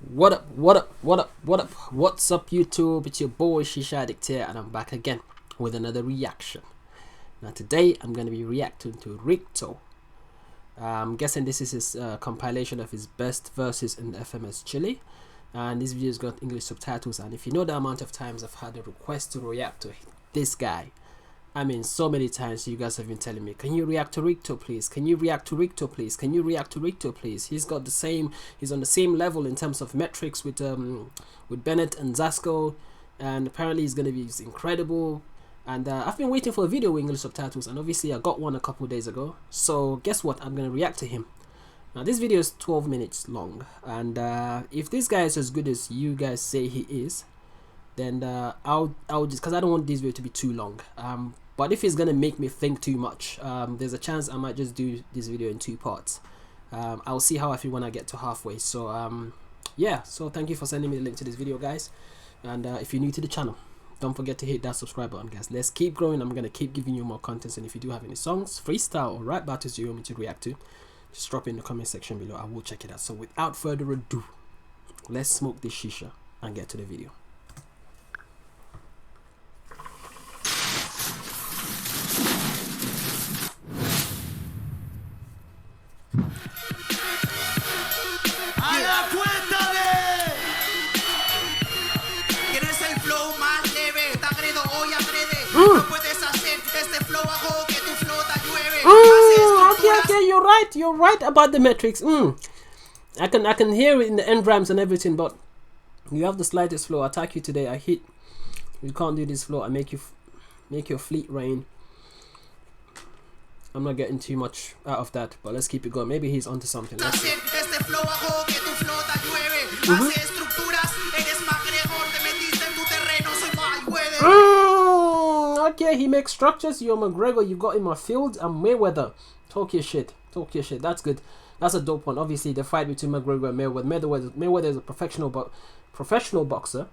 What up, what up, what up, what up, what's up YouTube? It's your boy Shisha Addict here, and I'm back again with another reaction. Now today I'm going to be reacting to RICTO. I'm guessing this is his compilation of his best verses in the FMS CHILE, and this video's got English subtitles. And if you know the amount of times I've had a request to react to this guy, I mean, so many times you guys have been telling me, can you react to RICTO please? Can you react to RICTO please? Can you react to RICTO please? He's on the same level in terms of metrics with Bennett and Zasco, and apparently he's gonna be incredible. And I've been waiting for a video with English subtitles, and obviously I got one a couple days ago. So guess what? I'm gonna react to him. Now this video is 12 minutes long, and if this guy is as good as you guys say he is, then I'll just, because I don't want this video to be too long. But if it's gonna make me think too much, there's a chance I might just do this video in 2 parts. I'll see how I feel when I get to halfway. So yeah, so thank you for sending me the link to this video, guys. And if you're new to the channel, don't forget to hit that subscribe button, guys. Let's keep growing. I'm gonna keep giving you more content, and if you do have any songs, freestyle or rap battles you want me to react to, just drop it in the comment section below. I will check it out. So without further ado, let's smoke this shisha and get to the video. Okay, you're right about the metrics. I can hear it in the end rhymes and everything, but you have the slightest flow. I attack you today, I hit. You can't do this flow. I make your fleet rain. I'm not getting too much out of that, but let's keep it going. Maybe he's onto something. Let's see. Okay, he makes structures. You're McGregor, you got in my field. I'm Mayweather. Talk your shit. Talk your shit. That's good. That's a dope one. Obviously, the fight between McGregor and Mayweather. Mayweather is a professional boxer.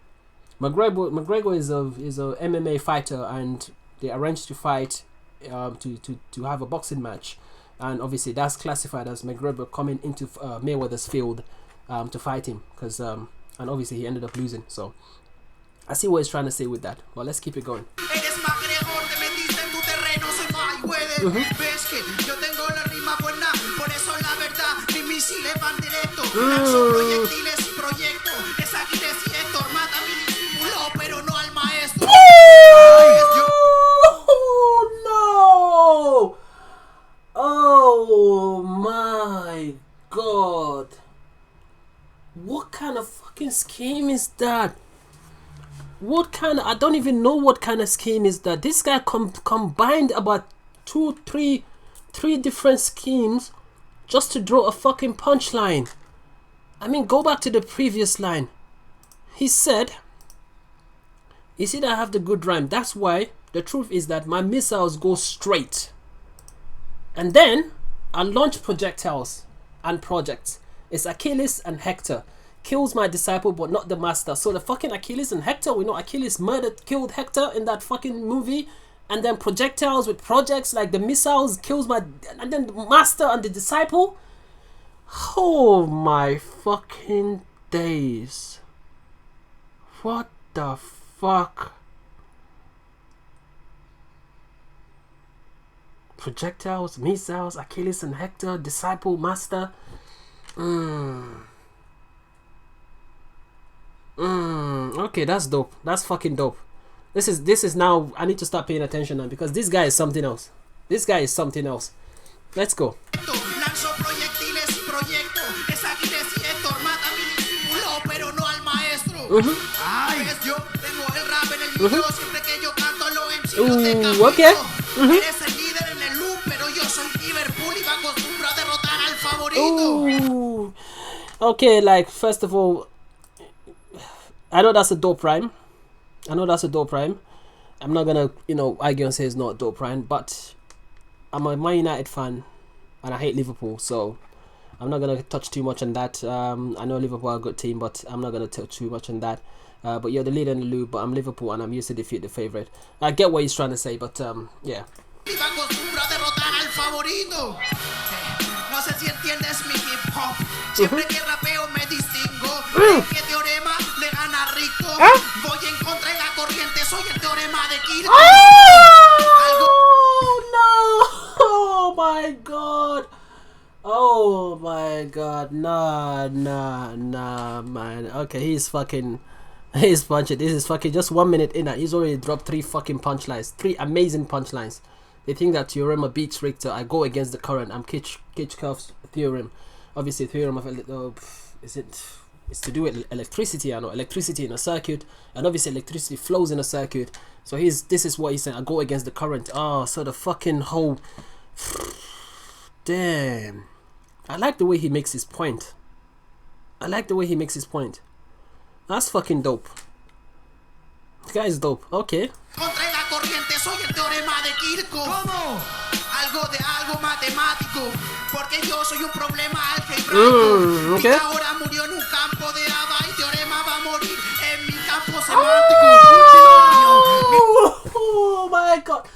McGregor is a MMA fighter, and they arranged to fight to have a boxing match, and obviously that's classified as McGregor coming into Mayweather's field to fight him, because and obviously he ended up losing. So I see what he's trying to say with that, but let's keep it going. Oh my god, what kind of fucking scheme is that? I don't even know what kind of scheme is that. This guy combined about three different schemes just to draw a fucking punchline. I mean, go back to the previous line. He said, you see that I have the good rhyme, that's why the truth is that my missiles go straight, and then I launch projectiles and projects. It's Achilles and Hector. Kills my disciple but not the master. So the fucking Achilles and Hector, we know Achilles killed Hector in that fucking movie, and then projectiles with projects like the missiles kills my, and then the master and the disciple. Oh my fucking days. What the fuck? Projectiles, missiles, Achilles and Hector, disciple, master. Okay, that's dope. That's fucking dope. This is now, I need to start paying attention now, because this guy is something else. This guy is something else. Let's go. Ooh, okay. Ooh. Okay, like, first of all, I know that's a dope rhyme. I'm not gonna, argue and say it's not a dope rhyme, but I'm a Man United fan and I hate Liverpool, so I'm not gonna touch too much on that. I know Liverpool are a good team, but I'm not gonna touch too much on that. But you're the leader in the league, but I'm Liverpool and I'm used to defeat the favorite. I get what he's trying to say, but yeah. ¿Qué teorema le gana a RICTO? Voy en contra de la corriente, soy el teorema de CHILE. Oh my god. Oh my god. Nah, man. Okay, he's punching. This is fucking just 1 minute in and he's already dropped 3 fucking punchlines. 3 amazing punchlines. They think that theorem beats RICTO. I go against the current. I'm Kirchhoff's theorem. Obviously, theorem of it's to do with electricity. I know electricity in a circuit, and obviously electricity flows in a circuit. So this is what he's saying. I go against the current. Oh, so the fucking whole. Damn. I like the way he makes his point. That's fucking dope. This guy is dope. Okay. Contra la corriente, soy el teorema de Kirchhoff. ¿Cómo? Algo de algo matemático. Porque yo soy un problema algebraico. Okay. Ahora murió en un campo de haba y teorema va a morir en mi campo semántico. Oh my god.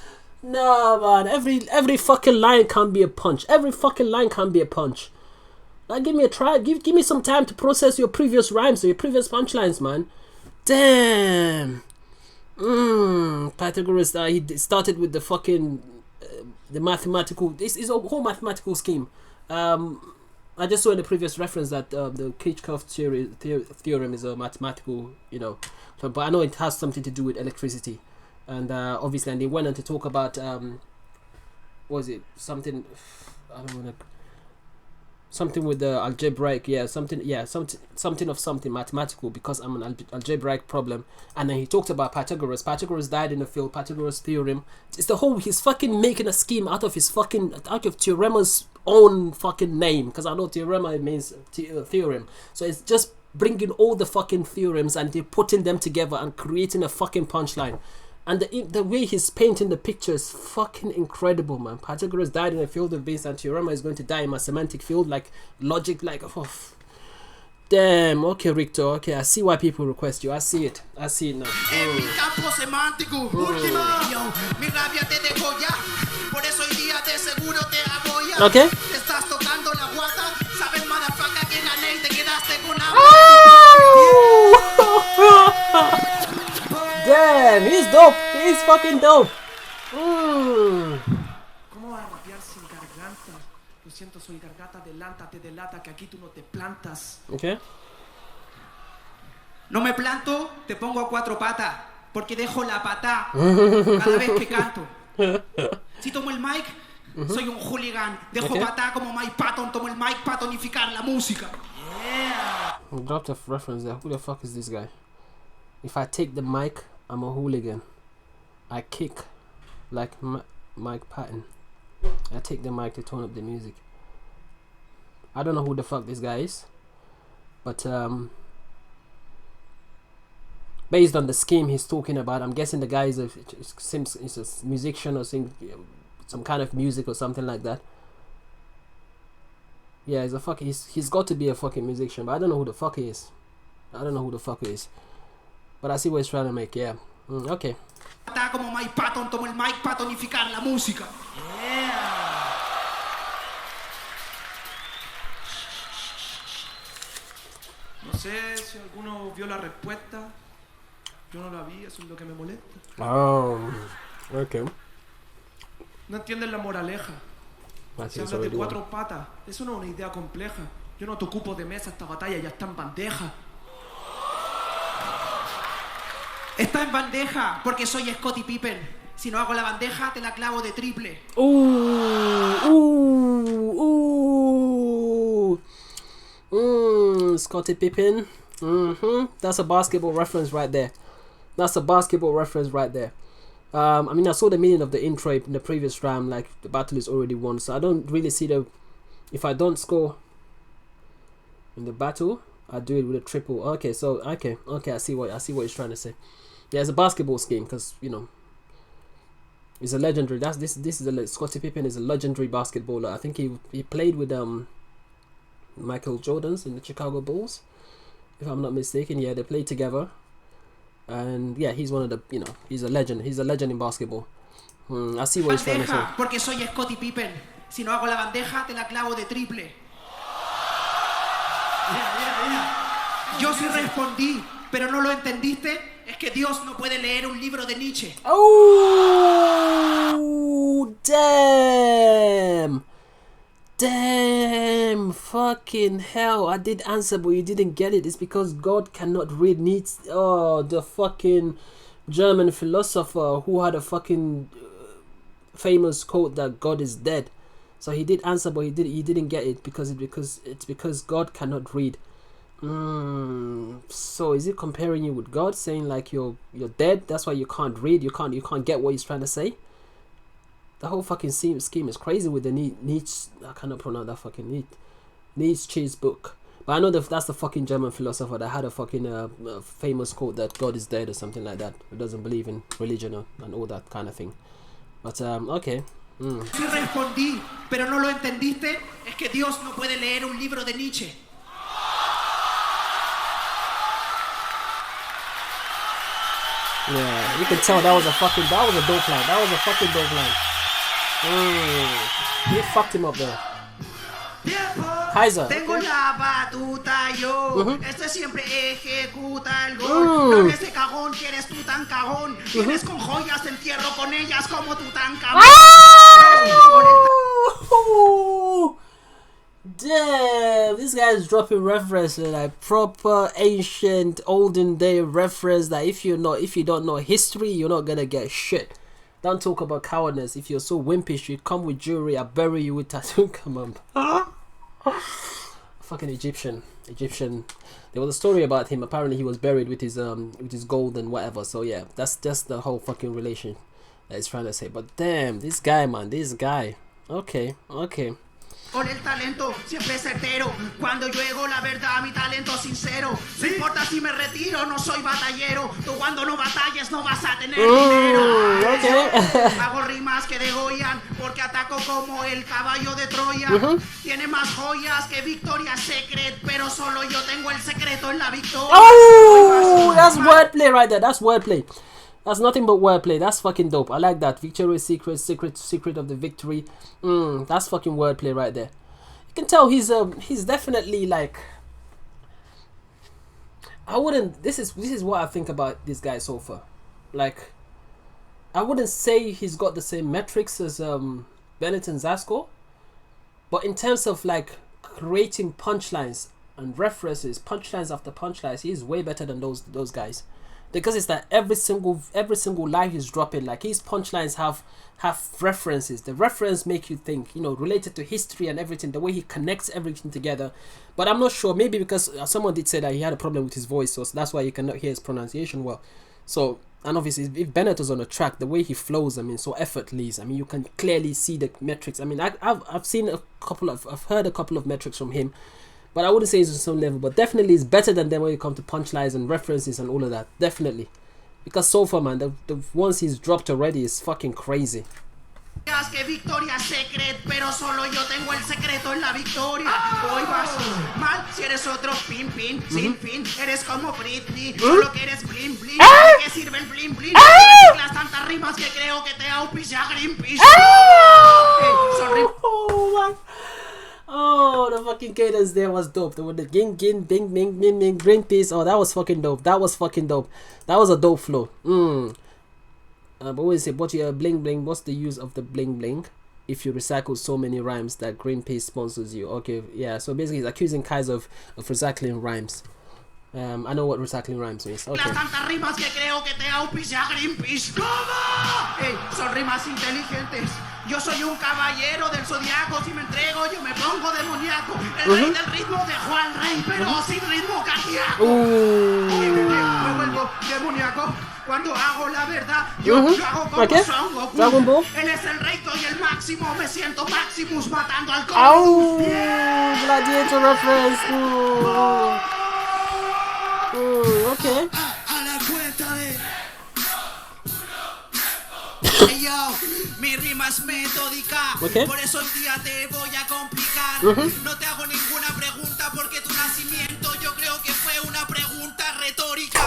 No man, every fucking line can be a punch. Like, give me a try. Give me some time to process your previous rhymes or your previous punchlines, man. Damn. Pythagoras. He started with the fucking the mathematical. This is a whole mathematical scheme. I just saw in the previous reference that the Kirchhoff theorem is a mathematical, but I know it has something to do with electricity, and obviously, and they went on to talk about what was it? Something I don't want to. Something with the algebraic, something of something mathematical, because I'm an algebraic problem. And then he talked about Pythagoras. Pythagoras died in the field. Pythagoras theorem. It's the whole. He's fucking making a scheme out of Theorema's own fucking name, because I know Theorema means theorem. So it's just bringing all the fucking theorems and they're putting them together and creating a fucking punchline. And the way he's painting the picture is fucking incredible, man. Pythagoras died in a field of base, and Theorema is going to die in my semantic field, like logic, like damn. Okay, RICTO. Okay, I see why people request you. I see it now. Okay. Damn, he's dope. He's fucking dope. ¿Cómo vas a rapear sin garganta? Lo siento, soy garganta, te delata que aquí tú no te plantas. Okay. No me planto, te pongo a 4 patas, porque dejo la pata cada vez que canto. Si tomo el mic, soy un hooligan. Dejo pata como Mike Patton, tomo el mic para tonificar la música. Yeah. Dropped a reference there. Who the fuck is this guy? If I take the mic, I'm a hooligan. I kick like Mike Patton. I take the mic to tone up the music. I don't know who the fuck this guy is, but based on the scheme he's talking about, I'm guessing the guy is a musician or some kind of music or something like that. Yeah, he's got to be a fucking musician, but I don't know who the fuck he is. But I see what he's trying to make, yeah. Okay. Como Mike Patton, tomo el mic para tonificar la música. Yeah. No sé si alguno vio la respuesta. Yo no la vi, eso es lo que me molesta. Oh, okay. No entienden la moraleja. Si hablas de 4 patas, eso no es una idea compleja. Yo no te ocupo de mesa, esta batalla ya está en bandeja. Está en bandeja porque soy Scottie Pippen. Si no hago la bandeja, te la clavo de triple. Scottie Pippen. That's a basketball reference right there. I mean, I saw the meaning of the intro in the previous round. Like, the battle is already won, so I don't really see if I don't score in the battle, I do it with a triple. Okay, so okay, I see what he's trying to say. Yeah, it's a basketball scheme because he's a legendary. This is Scottie Pippen is a legendary basketballer. I think he played with Michael Jordan's in the Chicago Bulls, if I'm not mistaken. Yeah, they played together, and yeah, he's one of the he's a legend. He's a legend in basketball. I see what he's trying to say. Porque soy Scottie Pippen. Si no hago la bandeja, te la clavo de triple. Mira. Yo sí respondí, pero no lo entendiste. Es que Dios no puede leer un libro de Nietzsche. Oh, damn. Damn, fucking hell. I did answer, but you didn't get it. It's because God cannot read Nietzsche. Oh, the fucking German philosopher who had a fucking famous quote that God is dead. So he did answer, but he didn't get it because God cannot read. So is it comparing you with God, saying like you're dead? That's why you can't read. You can't get what he's trying to say. The whole fucking scheme is crazy with the Nietzsche. I cannot pronounce that fucking Nietzsche's book. But I know that's the fucking German philosopher that had a fucking famous quote that God is dead or something like that. Who doesn't believe in religion and all that kind of thing. But okay. Sí respondí, pero no lo entendiste. Es que Dios no puede leer un libro de Nietzsche. Yeah, you can tell that was a fucking dope line. That was a fucking dope line. He fucked him up there. Kaiser. Tengo la batuta yo. Este siempre ejecuta el gol. No, ese cagón que eres tú tan cagón. Vienes con joyas, te entierro con ellas como tú tan cagón. Damn, this guy is dropping references like proper ancient olden day reference that if you don't know history, you're not gonna get shit. Don't talk about cowardness. If you're so wimpish, you come with jewelry, I bury you with tattoo. Come on. Fucking Egyptian. There was a story about him. Apparently he was buried with his gold and whatever. So yeah, that's just the whole fucking relation that he's trying to say. But damn, this guy, man, this guy. Okay. Con el talento siempre certero. Cuando llego la verdad, mi talento sincero. No importa si me retiro, no soy batallero. Tú cuando no batalles no vas a tener dinero. Okay. Hago rimas que degollan porque ataco como el caballo de Troya. Tiene más joyas que Victoria's Secret, pero solo yo tengo el secreto en la victoria. Oh, that's wordplay right there. That's wordplay. That's nothing but wordplay. That's fucking dope. I like that. Victoria's secret of the victory. That's fucking wordplay right there. You can tell he's definitely like. I wouldn't. This is what I think about this guy so far. Like, I wouldn't say he's got the same metrics as Bennett and Zasko, but in terms of like creating punchlines and references, punchlines after punchlines, he's way better than those guys. Because it's that every single line he's dropping, like his punchlines have references. The reference make you think, related to history and everything, the way he connects everything together. But I'm not sure, maybe because someone did say that he had a problem with his voice, so that's why you cannot hear his pronunciation well. So, and obviously if Bennett was on a track, the way he flows, so effortless. You can clearly see the metrics. I've heard a couple of metrics from him. But I wouldn't say it's on some level, but definitely it's better than them when it comes to punchlines and references and all of that. Definitely. Because so far, man, the ones he's dropped already is fucking crazy. Que Victoria's Secret, pero solo yo tengo el secreto en la victoria. Hoy vas mal si eres otro pin, sin fin. Eres como Britney, solo que eres bling bling. ¿De qué sirve el bling bling? Las tantas rimas que creo que te auspicia Greenpeace. Oh, the fucking cadence there was dope. The ging, bing, bing, bing, bing, Greenpeace. Oh, that was fucking dope. That was a dope flow. But what is it? What you bling bling? What's the use of the bling bling if you recycle so many rhymes that Greenpeace sponsors you? Okay, yeah. So basically, he's accusing Kaiser of recycling rhymes. I know what recycling rhymes means. Okay. Las tantas rimas que creo que te auspicia Greenpeace. ¿Cómo? Son rimas inteligentes. Yo soy un caballero del zodiaco. Si me entrego, yo me pongo demoníaco. El rey del ritmo dejó al rey, pero sin ritmo cardíaco. Me vuelvo demoníaco. Cuando hago la verdad, yo lo hago como Son Goku. Él es el recto y el máximo. Me siento Maximus matando al Goku. Gladiator reference. Okay. A la cuenta de... Hey yo, mi rima es metódica. Okay. Por eso hoy día te voy a complicar. No te hago ninguna pregunta porque tu nacimiento yo creo que fue una pregunta retórica.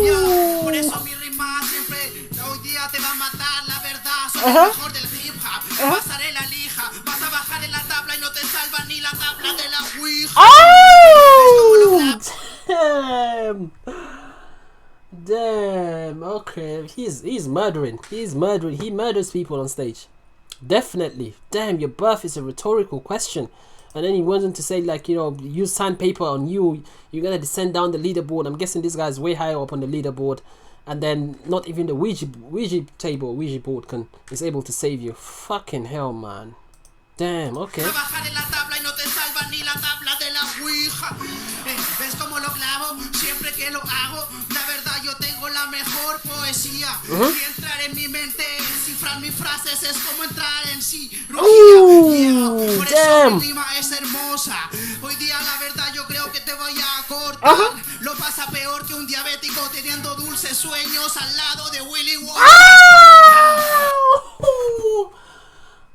Yo, por eso mi rima siempre hoy día te va a matar la verdad. Soy el mejor del hip hop. Pasaré la lija. Vas a bajar en la tabla y no te salva ni la tabla de la Ouija. Damn. Damn. Okay. He's murdering. He's murdering. He murders people on stage. Definitely. Damn, your birth is a rhetorical question. And then he went on to say, like, you know, use sandpaper on you. You're gonna descend down the leaderboard. I'm guessing this guy's way higher up on the leaderboard. And then not even the Ouija board is able to save you. Fucking hell, man. Damn, okay. ¿Ves cómo lo clavo? Siempre que lo hago, la verdad yo tengo la mejor poesía. Y entrar en mi mente, cifrar mis frases es como entrar en sí. Por eso mi rima es hermosa. Hoy día la verdad yo creo que te voy a cortar. Lo pasa peor que un diabético teniendo dulces sueños al lado de Willy Wonka.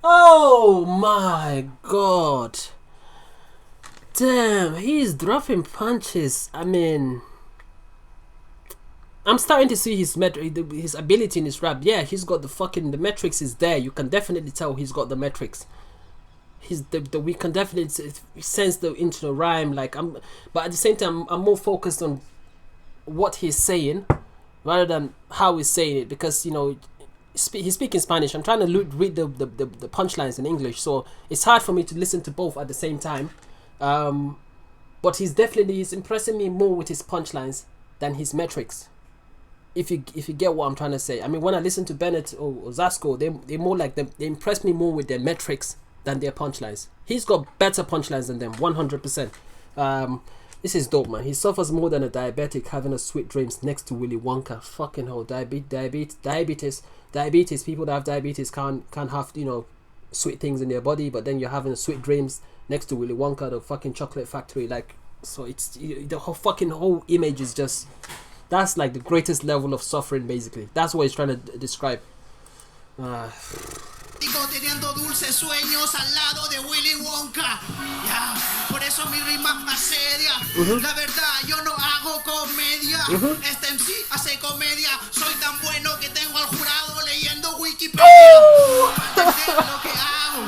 Oh my god. Damn, he's dropping punches. I mean, I'm starting to see his ability in his rap. Yeah, he's got the metrics is there. You can definitely tell he's got the metrics. We can definitely sense into the rhyme. Like but at the same time, I'm more focused on what he's saying rather than how he's saying it, because you know he's speaking Spanish. I'm trying to read the punchlines in English, so it's hard for me to listen to both at the same time. But he's impressing me more with his punchlines than his metrics. If you get what I'm trying to say. I mean, when I listen to Bennett or Zasco, they more like them. They impress me more with their metrics than their punchlines. He's got better punchlines than them, 100%. This is dope, man. He suffers more than a diabetic having a sweet dreams next to Willy Wonka. Fucking hell, diabetes. People that have diabetes can't have, you know, sweet things in their body, but then you're having sweet dreams next to Willy Wonka, the fucking chocolate factory. Like, so it's the whole image is just, that's like the greatest level of suffering, basically. That's what he's trying to describe. Teniendo dulces sueños al lado de Willy Wonka. Por eso mi rima más seria. La verdad, yo no hago comedia. Este MC hace comedia. Soy tan bueno que tengo al jurado leyendo Wikipedia para entender lo que hago.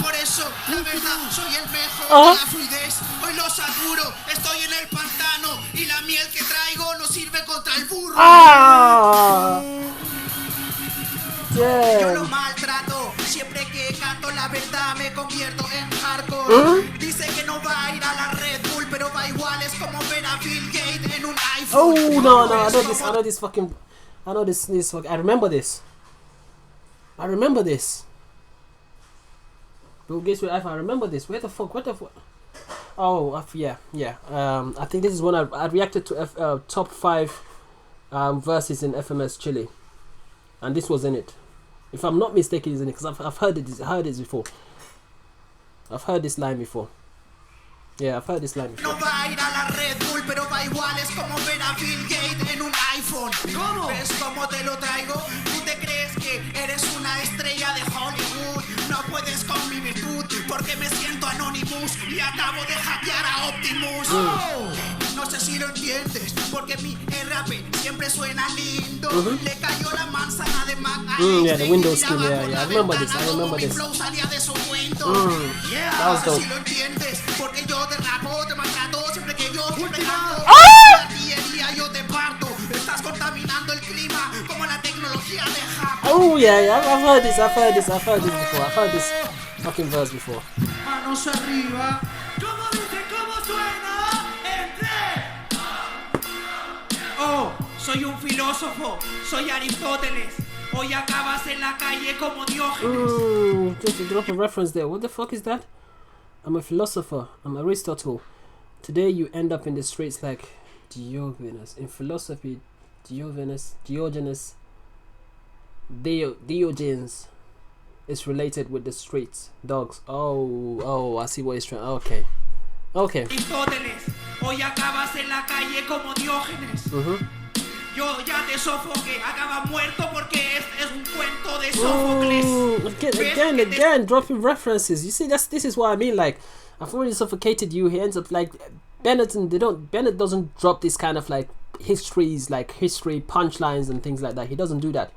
Por eso, la verdad, soy el mejor de la fluidez. Hoy lo saturo, estoy en el pantano y la miel que traigo no sirve contra el burro. Yo lo maltrato, siempre que canto la verdad me convierto en hardcore. Dice que no va a ir a la Red Bull, pero va igual, es como ver a Bill Gates en un iPhone. Oh no, I remember this. Bill Gates with iPhone, I remember this. What the fuck? Oh, yeah. I think this is when I reacted to top 5 verses in FMS Chile, and this was in it. If I'm not mistaken, it's in it, because I've heard this before. I've heard this line before. Yeah, I've heard this line before. No va a ir a la Red Bull, pero va igual, es como ver a Bill Gates en un iPhone. ¿Cómo? ¿Ves cómo te lo traigo? ¿Tú te crees que eres una estrella de Hollywood? No puedes con mi virtud, porque me siento Anonymous y acabo de hackear a Optimus. No sé si lo entiendes, porque mi rap siempre suena lindo. Le cayó la manzana de Mac. Yeah, the Windows skin, yeah. I remember this. Flow salía de su cuento. That was dope. Si lo entiendes, porque yo te rapo, te maltrato, siempre que yo siempre canto. Artillería yo te parto. Estás contaminando el clima como la tecnología de Japón. Oh yeah, I've heard this before. I've heard this fucking verse before. Manos arriba. ¿Cómo dice cómo suena? Oh, soy un filósofo, soy Aristóteles. Hoy acabas en la calle como Diógenes. Just to drop a reference there. What the fuck is that? I'm a philosopher. I'm Aristotle. Today you end up in the streets like Diogenes. In philosophy, Diogenes is related with the streets, dogs. Oh, I see what he's trying. Okay. Aristóteles, hoy acabas en la calle como Diógenes. Yo ya te sofoqué, acaba muerto porque este es un cuento de Sófocles. Again, dropping references. You see, this is what I mean. Like, I've already suffocated you. He ends up like Bennett doesn't drop this kind of like history punchlines and things like that. He doesn't do that.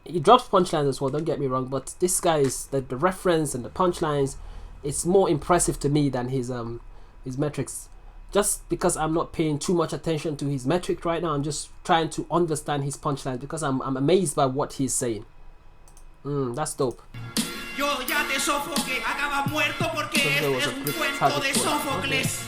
He drops punchlines as well, don't get me wrong, but this guy is the reference and the punchlines, it's more impressive to me than his metrics. just because I'm not paying too much attention to his metric right now, I'm just trying to understand his punchline because I'm amazed by what he's saying. That's dope. Yo ya te sofoqué, acabas muerto porque es un cuento de Sófocles.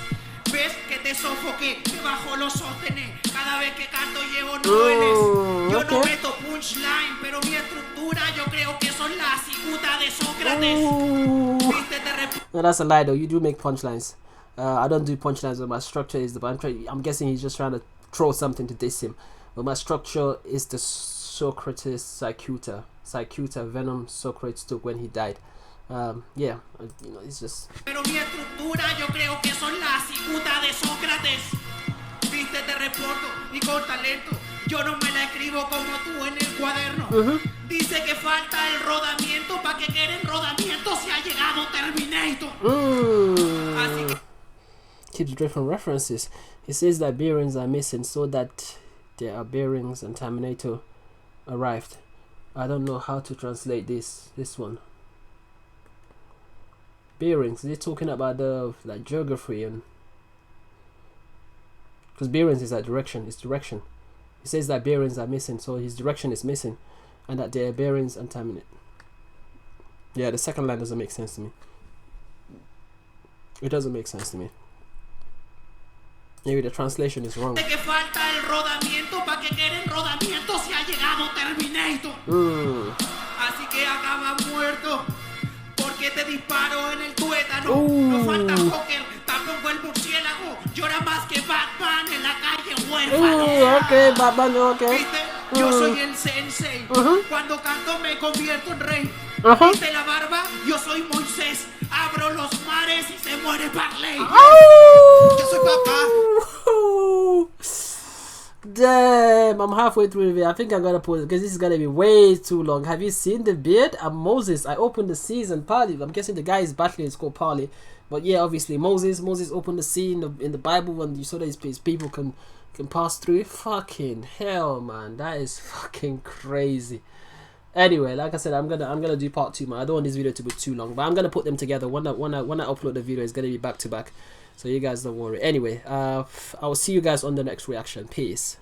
Ves que te sofoqué, te bajo los sóstenes. Cada vez que canto llevo noveles. Yo no meto punchline, pero mi estructura yo creo que son la cicuta de Sócrates. Viste, No, that's a lie though. You do make punchlines. I don't do punchlines, but my structure is I'm guessing he's just trying to throw something to diss him. But my structure is the Socrates Cicuta venom Socrates took when he died. Yeah, you know, it's just. Pero mi estructura yo creo que son la cicuta de Sócrates. Viste, te reporto y con talento. Yo no me la escribo como tú en el cuaderno. Dice que falta el rodamiento. ¿Para que quieren rodamiento si ha llegado Terminator? Así que keeps different references. He says that bearings are missing, so that there are bearings and Terminator arrived. I don't know how to translate this one. Bearings, they're talking about the like geography, and because bearings is like direction, it's direction. He says that bearings are missing, so his direction is missing, and that there are bearings and Terminator. Yeah, the second line doesn't make sense to me. It doesn't make sense to me. Maybe the translation is wrong. que falta el rodamiento. ¿Para que quieren rodamiento si ha llegado Terminator? Así que acaba muerto. Porque te disparo en el tuétano. No falta Joker, tampoco el murciélago. Llora más que Batman en la calle huérfano. Okay, Batman, okay. ¿Viste? Yo soy el sensei. Cuando canto me convierto en rey. ¿Viste la barba? Yo soy Moisés. Abro los mares y se muere Barley. Yo soy papá. Damn, I'm halfway through the video. I think I'm gonna pause it because this is gonna be way too long. Have you seen the beard? I'm Moses. I opened the seas and Parley. I'm guessing the guy is battling is called Parley. But yeah, obviously Moses opened the sea in the Bible when you saw that his people can pass through. Fucking hell, man, that is fucking crazy. Anyway, like I said, I'm gonna do part 2, man. I don't want this video to be too long, but I'm gonna put them together. When I upload the video, it's gonna be back to back, so you guys don't worry. Anyway, I will see you guys on the next reaction. Peace.